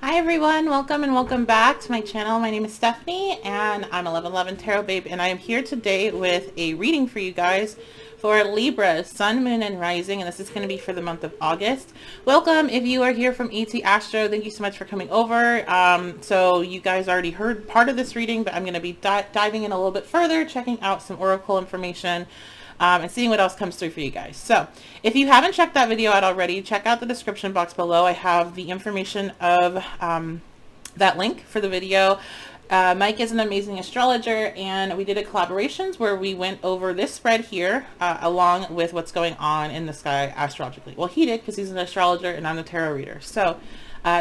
Hi everyone, welcome and welcome back to my channel. My name is Stephanie and I'm 1111 Tarot Babe, and I am here today with a reading for you guys for Libra, Sun, Moon, and Rising, and this is going to be for the month of August. Welcome if you are here from ET Astro. Thank you so much for coming over. So you guys already heard part of this reading, but I'm going to be diving in a little bit further, checking out some oracle information, and seeing what else comes through for you guys. So if you haven't checked that video out already, check out the description box below. I have the information of that link for the video. Mike is an amazing astrologer, and we did a collaborations where we went over this spread here along with what's going on in the sky astrologically. Well, he did because he's an astrologer and I'm a tarot reader. So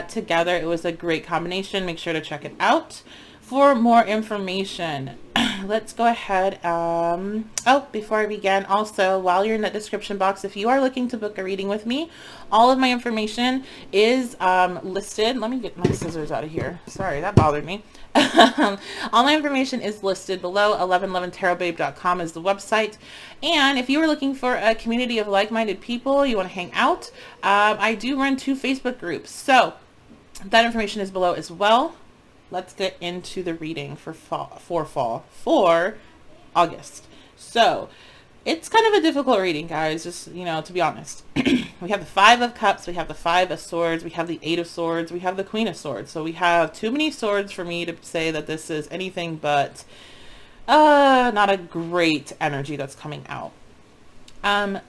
together it was a great combination. Make sure to check it out for more information. Let's go ahead. Oh, before I begin, also, while you're in that description box, if you are looking to book a reading with me, all of my information is listed. Let me get my scissors out of here. Sorry, that bothered me. All my information is listed below. 1111tarotbabe.com is the website. And if you are looking for a community of like-minded people, you want to hang out, I do run 2 Facebook groups. So that information is below as well. Let's get into the reading for August. So it's kind of a difficult reading, guys, just, to be honest. We have the 5 of Cups, we have the 5 of Swords, we have the 8 of Swords, we have the Queen of Swords. So we have too many swords for me to say that this is anything but not a great energy that's coming out.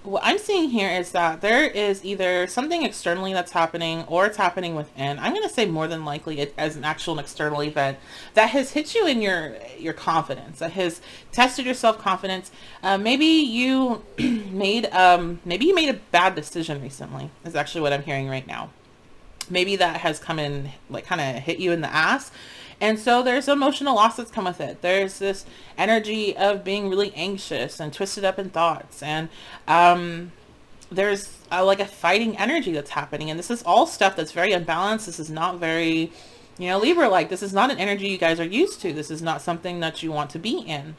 What I'm seeing here is that there is either something externally that's happening or it's happening within. I'm going to say more than likely it as an actual external event that has hit you in your confidence, that has tested your self-confidence. Maybe you made a bad decision recently is actually what I'm hearing right now. Maybe that has come in, like, kind of hit you in the ass. And so there's emotional loss that's come with it. There's this energy of being really anxious and twisted up in thoughts. And there's like a fighting energy that's happening. And this is all stuff that's very unbalanced. This is not very, Libra-like. This is not an energy you guys are used to. This is not something that you want to be in.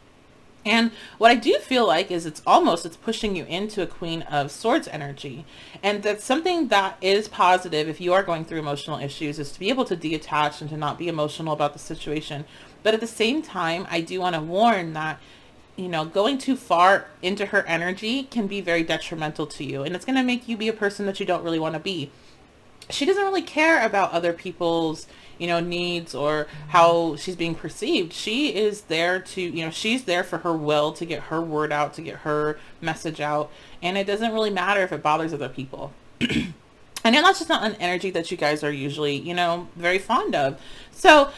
And what I do feel like is it's pushing you into a Queen of Swords energy. And that's something that is positive if you are going through emotional issues, is to be able to detach and to not be emotional about the situation. But at the same time, I do want to warn that, going too far into her energy can be very detrimental to you. And it's going to make you be a person that you don't really want to be. She doesn't really care about other people's, needs or how she's being perceived. She is there to, she's there for her will, to get her word out, to get her message out. And it doesn't really matter if it bothers other people. And that's just not an energy that you guys are usually, very fond of. So,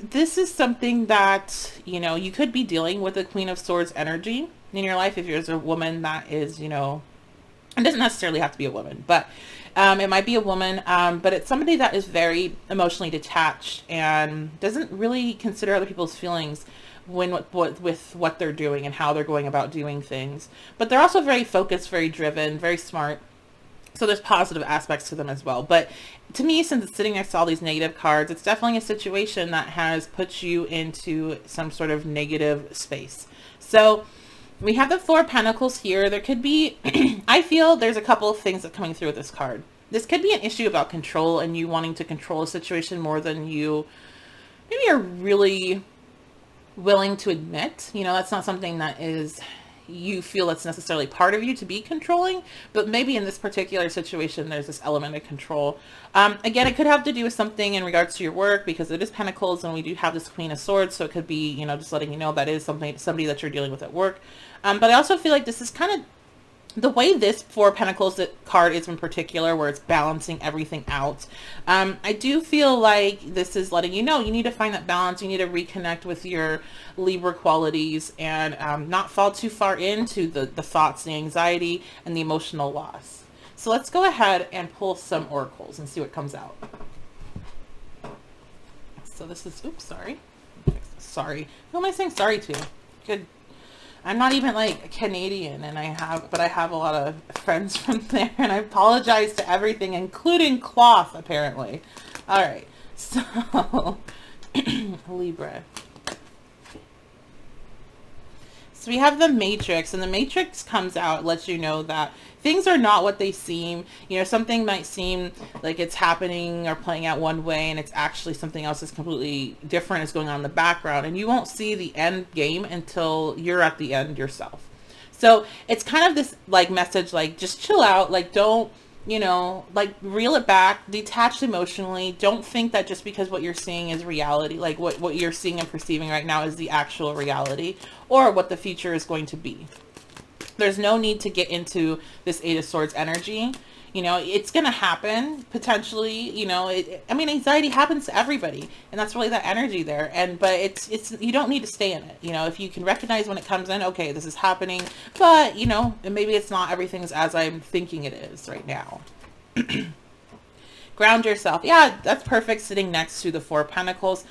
this is something that, you could be dealing with the Queen of Swords energy in your life if you're a woman that is, it doesn't necessarily have to be a woman, but it might be a woman, but it's somebody that is very emotionally detached and doesn't really consider other people's feelings with what they're doing and how they're going about doing things. But they're also very focused, very driven, very smart. So there's positive aspects to them as well. But to me, since it's sitting next to all these negative cards, it's definitely a situation that has put you into some sort of negative space. So we have the 4 of Pentacles here. There could be, I feel there's a couple of things that are coming through with this card. This could be an issue about control and you wanting to control a situation more than you maybe are really willing to admit. That's not something that is, you feel it's necessarily part of you to be controlling, but maybe in this particular situation, there's this element of control. Again, it could have to do with something in regards to your work, because it is Pentacles and we do have this Queen of Swords. So it could be, just letting you know that is somebody that you're dealing with at work. But I also feel like this is kind of the way this 4 of Pentacles card is in particular, where it's balancing everything out. I do feel like this is letting you know you need to find that balance. You need to reconnect with your Libra qualities and not fall too far into the thoughts, the anxiety, and the emotional loss. So let's go ahead and pull some oracles and see what comes out. So this is, oops, sorry. Who am I saying sorry to? Good. I'm not even like Canadian, and I have a lot of friends from there, and I apologize to everything, including cloth, apparently. All right, so Libra. So we have the Matrix, and the Matrix comes out, lets you know that things are not what they seem. You know, something might seem like it's happening or playing out one way, and it's actually something else that's completely different is going on in the background, and you won't see the end game until you're at the end yourself. So it's kind of this like message, like just chill out, like don't, you know, like reel it back, detach emotionally. Don't think that just because what you're seeing is reality, like what you're seeing and perceiving right now is the actual reality or what the future is going to be. There's no need to get into this Eight of Swords energy. You know, it's going to happen potentially, you know, I mean, anxiety happens to everybody, and that's really that energy there. But it's, you don't need to stay in it. You know, if you can recognize when it comes in, okay, this is happening, but you know, maybe it's not, everything's as I'm thinking it is right now. Ground yourself. Yeah, that's perfect. Sitting next to the Four of Pentacles.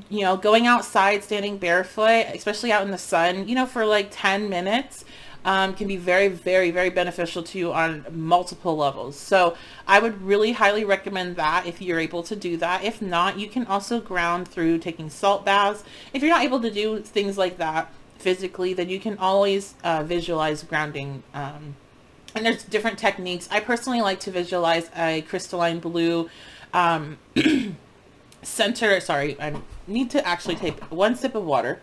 You know, going outside, standing barefoot, especially out in the sun, you know, for like 10 minutes, can be very, very, very beneficial to you on multiple levels. So I would really highly recommend that if you're able to do that. If not, you can also ground through taking salt baths. If you're not able to do things like that physically, then you can always visualize grounding. And there's different techniques. I personally like to visualize a crystalline blue center. Sorry, I need to actually take one sip of water.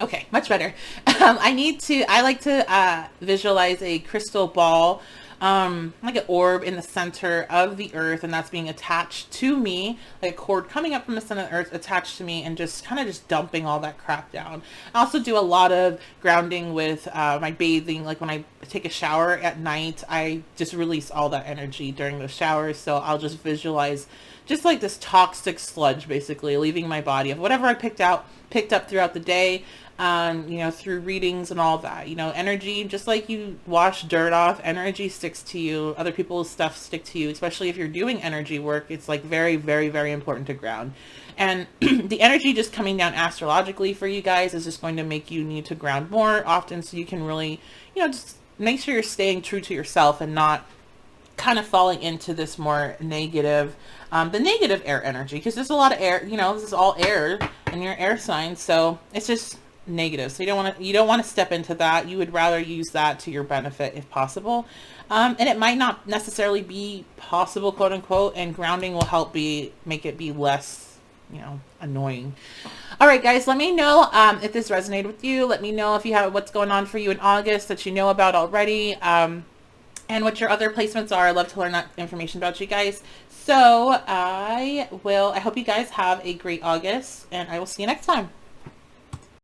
Okay, much better. I like to visualize a crystal ball, like an orb in the center of the earth, and that's being attached to me, like a cord coming up from the center of the earth attached to me, and just kind of just dumping all that crap down. I also do a lot of grounding with my bathing, like when I take a shower at night, I just release all that energy during those showers. So I'll just visualize just like this toxic sludge basically leaving my body of whatever I picked up throughout the day. You know, through readings and all that, you know, energy, just like you wash dirt off, energy sticks to you, other people's stuff stick to you, especially if you're doing energy work. It's like very, very, very important to ground. And the energy just coming down astrologically for you guys is just going to make you need to ground more often, so you can really, you know, just make sure you're staying true to yourself and not kind of falling into this more negative, the negative air energy, because there's a lot of air, you know, this is all air and you're air sign, so it's just negative. So you don't want to step into that. You would rather use that to your benefit if possible. And it might not necessarily be possible, quote unquote, and grounding will help make it be less, you know, annoying. All right, guys, let me know if this resonated with you. Let me know if you have what's going on for you in August that you know about already, and what your other placements are. I love to learn that information about you guys. So I hope you guys have a great August, and I will see you next time.